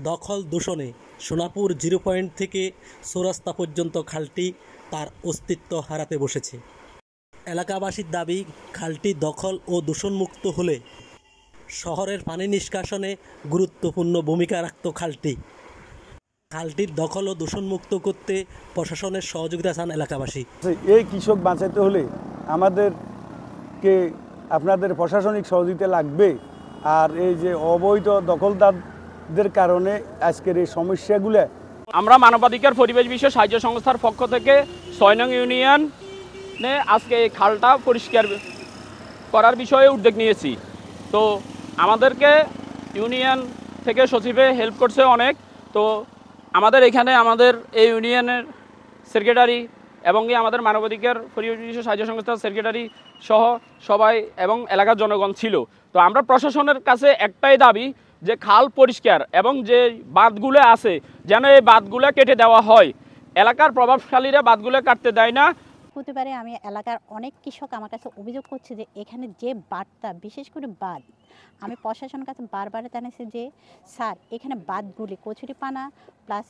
দখল দূষণে Sonapur zero point থেকে চৌরাস্তা পর্যন্ত খালটি তার অস্তিত্ব হারাতে বসেছে। এলাকাবাসীর দাবি, খালটি দখল ও দূষণমুক্ত হলে শহরের পানি নিষ্কাশনে গুরুত্বপূর্ণ ভূমিকা রাখত খালটি। খালটির দখল ও দূষণমুক্ত করতে প্রশাসনের সহযোগিতা চান এলাকাবাসী। এই কৃষক বাঁচাতে হলে আমাদেরকে আপনাদের প্রশাসনিক সহযোগিতা লাগবে। আর এই যে অবৈধ দখলদারদের কারণে আজকের এই সমস্যাগুলো, আমরা মানবাধিকার পরিবেশ বিষয় সাহায্য সংস্থার পক্ষ থেকে ৬ নং ইউনিয়নে আজকে এই খালটা পরিষ্কার করার বিষয়ে উদ্যোগ নিয়েছি। তো আমাদেরকে ইউনিয়ন থেকে সচিবে হেল্প করছে অনেক। তো আমাদের এখানে আমাদের এই ইউনিয়নের সেক্রেটারি এবং আমাদের মানবাধিকার পরিবেশ বিষয় সাহায্য সংস্থার সেক্রেটারি সহ সবাই এবং এলাকার জনগণ ছিল। তো আমরা প্রশাসনের কাছে একটাই দাবি যে খাল পরিষ্কার এবং যে বাঁধগুলো আছে যেন এই বাঁধগুলো কেটে দেওয়া হয়। এলাকার প্রভাবশালীরা বাঁধগুলো কাটতে দেয় না। প্রতিবারে আমি এলাকার অনেক কৃষক আমার কাছে অভিযোগ করছে যে এখানে যে বাঁধটা, বিশেষ করে বাঁধ, আমি প্রশাসনের কাছে বারবার জানিয়েছি যে স্যার এখানে বাঁধগুলি কচুরিপানা প্লাস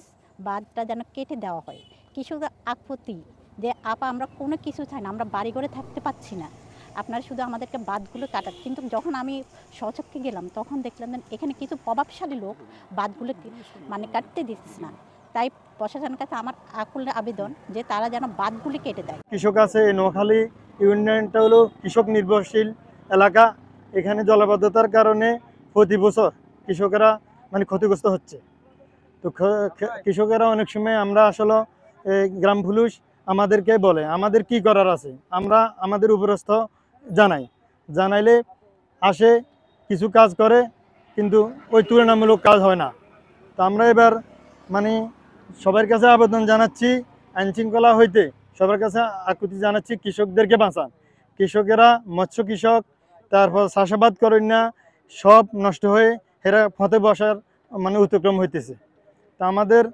বাঁধটা যেন কেটে দেওয়া হয়। কৃষকরা আপত্তি যে আপা আমরা কোনো কিছু চাই না, আমরা বাড়ি ঘরে থাকতে পাচ্ছি না, আপনারা শুধু আমাদেরকে বাঁধগুলো কাটান। কিন্তু যখন আমি স্বচক্ষে গেলাম তখন দেখলাম এখানে কিছু প্রভাবশালী লোক বাঁধগুলো মানে কাটতে দিচ্ছে না। তাই প্রশাসনের কাছে আমার আকুল আবেদন যে তারা যেন বাঁধগুলি কেটে দেয়। কৃষক আছে, এই নোয়াখালী ইউনিয়নটা হলো কৃষক নির্ভরশীল এলাকা। এখানে জলাবদ্ধতার কারণে প্রতি বছর কৃষকেরা মানে ক্ষতিগ্রস্ত হচ্ছে। তো কৃষকেরা অনেক সময় আমরা আসলে গ্রাম পুলিশ আমাদেরকে বলে আমাদের কি করার আছে, আমরা আমাদের উপরস্থ জানাইলে আসে কিছু কাজ করে, কিন্তু ওই তুলনামূলক কাজ হয় না। তো আমরা এবার মানে সবার কাছে আবেদন জানাচ্ছি, আইনশৃঙ্খলা হইতে সবার কাছে আকুতি জানাচ্ছি কৃষকদেরকে বাঁচান। কৃষকেরা মৎস্য কৃষক, তারপর চাষাবাদ করেন না, সব নষ্ট হয়ে হেরা ফতে বসার মানে অতিক্রম হইতেছে। তা আমাদের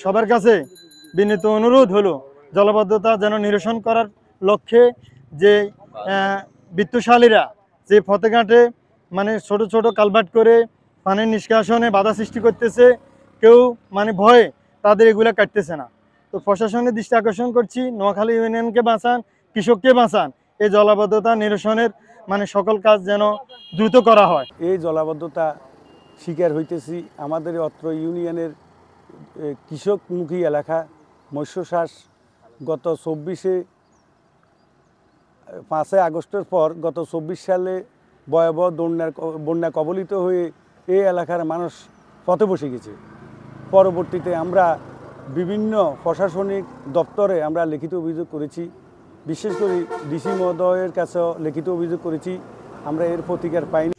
সবার কাছে বিনীত অনুরোধ হলো জলাবদ্ধতা যেন নিরসন করার লক্ষ্যে যে বিত্তশালীরা যে ফতেঘাটে মানে ছোট ছোট কালভার্ট করে পানির নিষ্কাশনে বাধা সৃষ্টি করতেছে, কেউ মানে ভয়ে তাদের এগুলা কাটতেছে না। তো প্রশাসনের দৃষ্টি আকর্ষণ করছি, নোয়াখালী ইউনিয়নকে বাঁচান, কৃষককে বাঁচান। এই জলাবদ্ধতা নিরসনের মানে সকল কাজ যেন দ্রুত করা হয়। এই জলাবদ্ধতা শিকার হইতেছি আমাদের অত্র ইউনিয়নের কৃষকমুখী এলাকা মৎস্যচাষ। গত 5 আগস্টের পর গত 24 সালে ভয়াবহ বন্যা কবলিত হয়ে এই এলাকার মানুষ পথে বসে গেছে। পরবর্তীতে আমরা বিভিন্ন প্রশাসনিক দপ্তরে আমরা লিখিত অভিযোগ করেছি, বিশেষ করে ডিসি মহোদয়ের কাছেও লিখিত অভিযোগ করেছি। আমরা এর প্রতিকার পাইনি।